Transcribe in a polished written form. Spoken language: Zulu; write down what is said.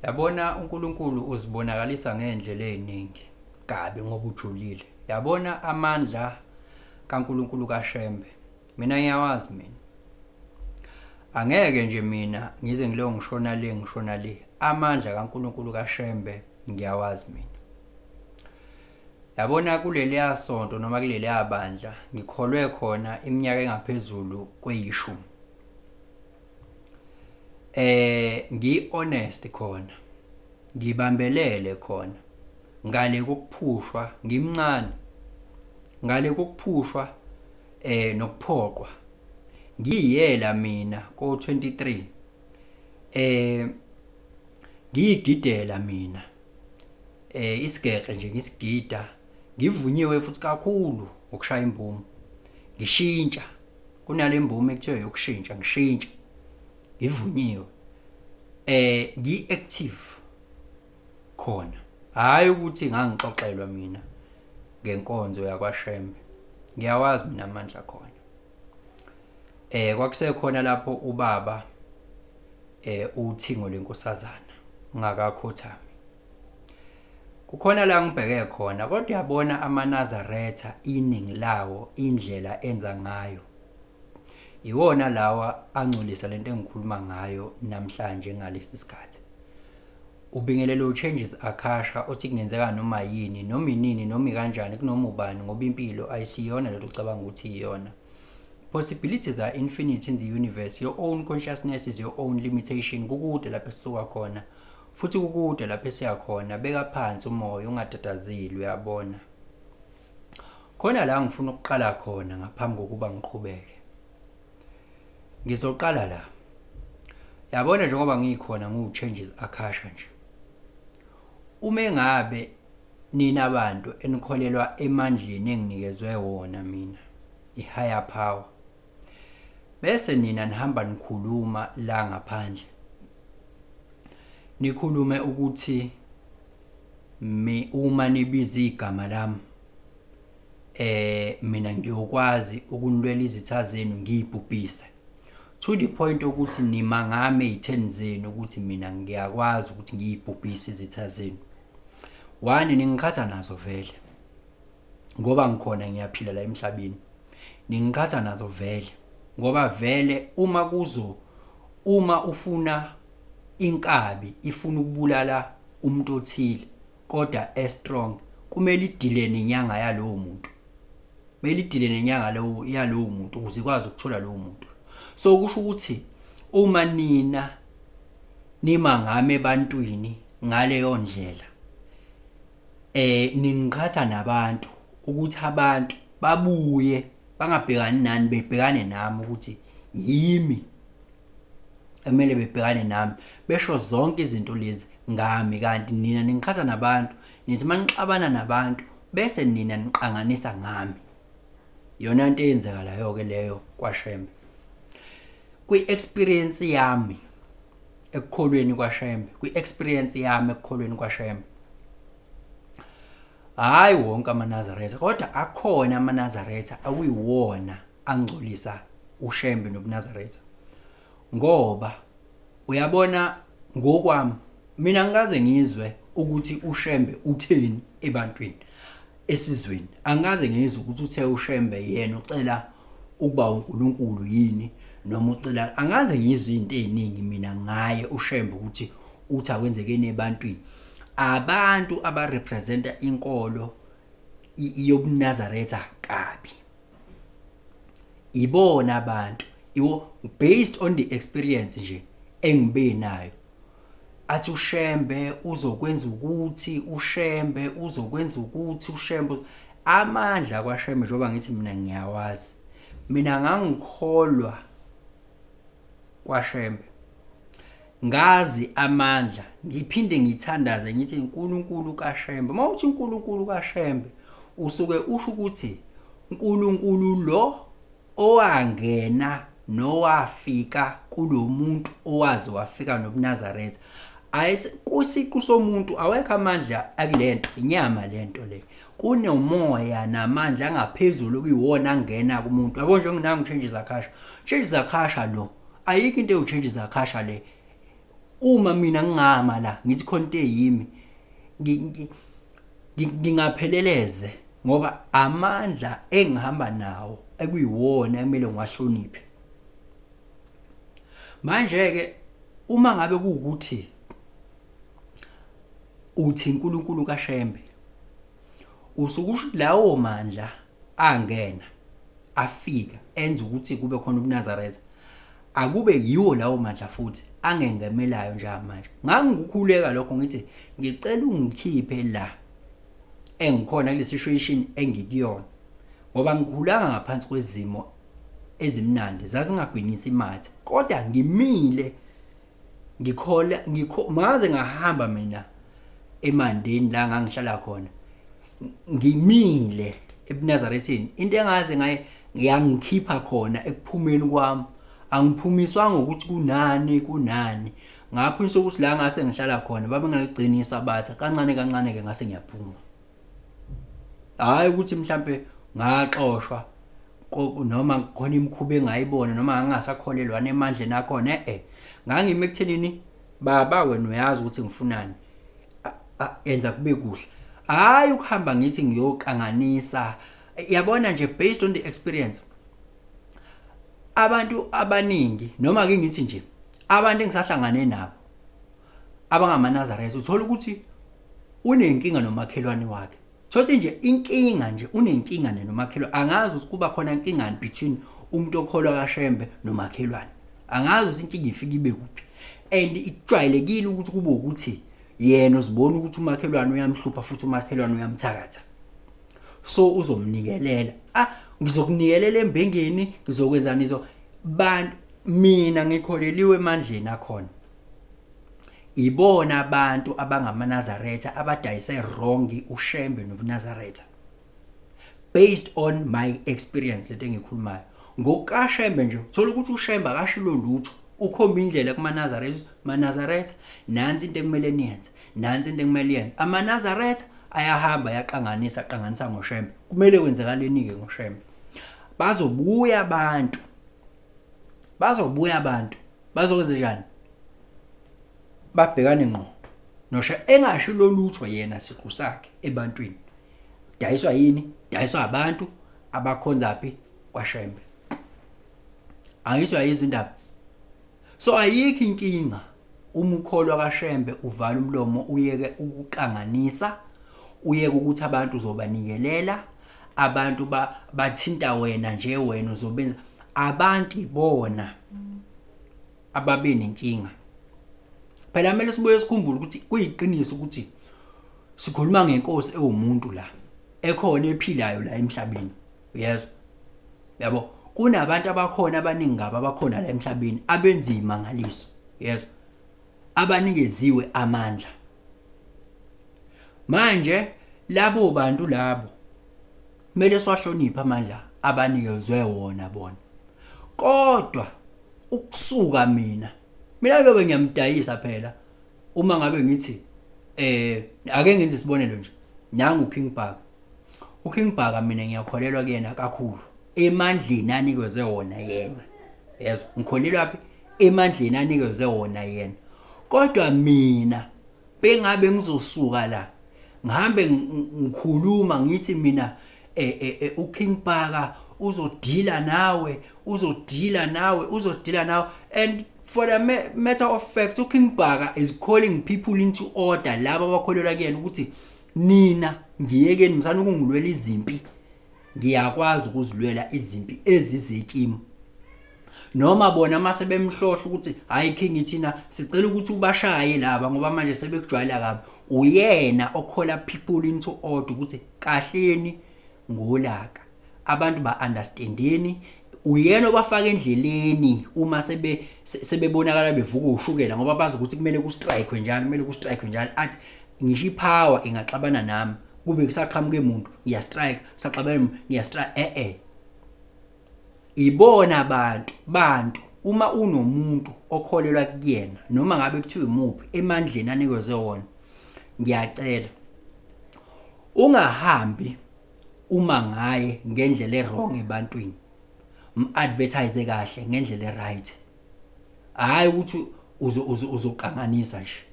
Yabona uNkulunkulu uzibonakalisa ngey'ndlela ey'ningi kabi ngoba ujulile. Yabona amandla kaNkulunkulu kaShembe, mina ngiyawazi mina. Angeke nje mina ngize ngileyo ngishona le ngishona le. Amandla kaNkulunkulu kaShembe ngiyawazi mina. Yabona kuleliya sonto noma kuleliya bandla ngikholwe khona iminyaka engaphezulu kweyishumi. Ngi-honest khona, ngibambelele khona, ngale kokuphushwa, ngimncane, ngale kokuphushwa nokuphoqwa, ngiyela mina ko-23, ngiyigidela mina, isigeqe nje ngisigida, ngivunyiwe futhi kakhulu ukushaya imbumu, ngishintsha, kunale imbumu ekuthiwa yokushintsha, ngishintsha, ngivunyiwe, ngi-active khona, hhayi ukuthi ngangixoxelwa mina ngenkonzo yakwaShembe, ngiyawazi mina amandla khona. Kwakusekhona lapho ubaba uThingo lenkosazana ungakakhothami. Kukhona la ngibheke khona, kodwa yabona amaNazaretha iningi lawo indlela enza ngayo. Iwona lawa angcolisa lento engikhuluma ngayo namhlanje ngalesi sikhathi. Ubingelelo changes Akasha othi kungenzeka noma yini, noma inini, noma kanjani, kunoma ubani ngoba impilo ayisiyona lento ucabanga ukuthi iyona. Possibilities are infinite in the universe. Your own consciousness is your own limitation. Kukude lapho esisuka khona futhi kukude lapho esiya khona. Beka phansi umoya ungatatazeli, uyabona. Khona la ngifuna ukuqala khona ngaphambi kokuba ngiqhubeke. Ngizoqala la. Yabona njengoba ngikhona ngu-changes Akasha nje. Uma ngabe nina abantu enikholelwa emandleni enginikezwe wona mina, i-higher power, bese nina nihamba nikhuluma la ngaphandle, nikhulume ukuthi uma nibiza igama lami, mina ngiyokwazi ukunilwela izitha zenu ngiyibhubhise, to the point ukuthi nimangame ey'theni zenu ukuthi mina ngiyakwazi ukuthi ngiyibhubhise izitha zenu. One, ningikhatha nazo vele ngoba ngikhona ngiyaphila la emhlabeni. Ningikhatha nazo vele ngoba vele uma ufuna inkabi ifuna ukubulala umuntu othile kodwa strong, kumele idile nenyanga yalowo muntu. Kumele idile nenyanga yalowo muntu ukuze ikwazi ukuthola lowo muntu. So kusho ukuthi uma nina nimangame ebantwini ngaleyo ndlela, ningikhatha nabantu ukuthi abantu babuye bangabhekani nani, bebhekane nami ukuthi yimi emele bebhekane nami, besho zonke izinto lezi ngami. Kanti nina ningikhatha nabantu, nithi manixabana nabantu bese nina niqanganisa ngami. Yona into eyenzekalayo-ke leyo kwaShembe. Kwi-experience yami ekukholweni kwaShembe, kwi-experience yami ekukholweni kwaShembe, hhayi wonke amaNazaretha, kodwa akhona amaNazaretha akuyiwona angcolisa uShembe nobuNazaretha. Ngoba uyabona ngokwami, mina ngikaze ngizwe ukuthi uShembe utheni ebantwini esizweni. Angikaze ngizwe ukuthi uthe uShembe yena ucela ukuba uNkulunkulu yini, noma ucela, angaze ngizwe izinto eziningi mina ngaye uShembe ukuthi uthi akwenzekeni ebantwini. Abantu abarepresenta inkolo yobuNazaretha kabi, ibona abantu based on the experience nje engibe nayo. Athi uShembe uzokwenza ukuthi, uShembe uzokwenza ukuthi, uShembe amandla kwaShembe njengoba ngithi mina ngiyawazi. Mina ngangikholwa kwaShembe, ngazi amandla, ngiphinde ngithandaze ngithi uNkulunkulu kaShembe. Mawuthi uNkulunkulu kaShembe usuke usho ukuthi uNkulunkulu lo owangena nowafika kulo muntu owazi wafika nobuNazaretha. Kusiqu somuntu awekho amandla akulento, inyama lento le. Kunomoya namandla angaphezulu kuyiwona angena kumuntu. Yabo njengonangu changes Akasha. Changes Akasha lo ayikho into ewuchanges Akasha le uma mina ngingama la ngithi khona into eyimi ngingapheleleze ngoba amandla engihamba nawo ekuyiwona kumele ngiwahloniphe. Manje ke uma ngabe kuukuthi uthi uNkulunkulu kaShembe usukusho lawo mandla angena afika enza ukuthi kube khona ubuNazaretha, akube yiwo lawo mandla futhi angengemelayo njengamanje. Ngangikukhuleka lokho ngithi ngicela ungikhiphe la engikhona kule situation engikuyona, ngoba ngikhulanga ngaphansi kwezimo ezimnandi zazingagwinyisa imathe, kodwa ngimile ngikhola ngaze ngahamba mina eMandeni la ngangihlala khona, ngimile eBunazarethini. Into engaze ngiyangikhipha khona ekuphumeni kwami, angiphumiswanga ukuthi kunani ngaphunyiswa ukuthi la ngase ngihlala khona babengaligcinisa bathi kancane ke ngase ngiyaphuma. Hayi ukuthi mhlambe ngaxoshwa noma khona imikhuba engayibona noma ngangasakholelwana emandleni akhona. Ngangime ekuthenini baba wena uyazi ukuthi ngifunani, enza kube kuhle. Hayi ukuhamba ngithi ngiyoqanganisa. Yabona nje based on the experience, abantu abaningi noma ake ngithi nje abantu engisahlangane nabo abangamaNazaretha uthola ukuthi unenkinga nomakhelwane wakhe. Thothi nje inkinga nje unenkinga nomakhelwane. Angazi ukuthi kuba khona inkinga between umuntu okholwa kaShembe nomakhelwane. Angazi ukuthi inkinga ifika ibe kuphi. And ijwayelekile ukuthi kube ukuthi yena uzibona ukuthi umakhelwane uyamhlupha futhi umakhelwane uyamthakatha, so uzomnikelela. Ngizokunikelela embengeni, ngizokwenza nizo bantu. Mina ngikholeliwe emandleni akhona. Ibona abantu abangamaNazaretha abadayise wrong uShembe nobuNazaretha based on my experience lento engikhulumayo. NgokaShembe nje uthola ukuthi uShembe akashilo lutho, ukhomba indlela kumaNazaretha. maNazaretha nansi into ekumele niyenze, nansi into ekumele yenze. AmaNazaretha ayahamba yaqanganisa ngoShembe. Kumele kwenzakaleni ke ngoShembe? Bazobuya abantu bazokwenza njani? Babhekane ngqo nosha engashilo lutho yena siqu sakhe ebantwini. Dayiswa yini? Dayiswa abantu abakhonza phi kwaShembe. Angithi ayizindaba. So ayikho inkinga uma ukholwa kaShembe uvala umlomo, uyeke ukuqanganisa, uyeke ukuthi abantu uzobanikelela, abantu bathinta wena nje, wena uzobenza. Abantu ibona ababe nenkinga. Phela kumele sibuye sikhumbule ukuthi kuyiqiniso ukuthi sikhuluma ngenkosi ewumuntu la ekhona ephilayo la emhlabeni. Yabo, kunabantu abakhona abaningi ngaba abakhona la emhlabeni abenza imangaliso. Abanikeziwe amandla. Manje labo bantu labo kumele siwahloniphe amandla abanikezwe wona bona. Kodwa ukusuka mina lobe ngiyamdayisa phela uma ngabe ngithi ake ngenze isibonelo nje, nanga uKing Bhaka. uKing Bhaka mina ngiyakholelwa kuyena kakhulu emandleni anikezwe wona yena. Ngikholelwa phi? Emandleni anikezwe wona yena. Kodwa mina bengabe ngizosuka la ngihambe ngikhuluma ngithi mina uKing Bhaka uzodila nawe. And for the matter of fact, uKing Bhaka is calling people into order. Laba abakholelwa kuyena ukuthi nina ngiyekeni msana ukungilwela izimpi, ngiyakwazi ukuzilwela izimpi ezizekimi. Noma bona mase bemhlohla ukuthi hayi King thina sicela ukuthi ubashaye laba ngoba manje sebekujwayela kabi. Uyena okhola people into order ukuthi kahleni ngolaka abantu ba-understandeni. Uyena obafaka endleleni uma sebebonakala bevuka ushukela ngoba bazi ukuthi kumele kustrike njalo, athi ngisho ipower ingaxabana nami kube kusaqhamuke umuntu ngiyastrike, saxabana ngiyastrike. Ibona bantu uma unomuntu okholelwa kuyena noma ngabe kuthiwe umuphi emandleni anikezwe wona, ngiyacela ungahambi uma ngaye ngendlela errong ebantwini, advertise kahle ngendlela right. Hayi ukuthi uzoqanganisa nje.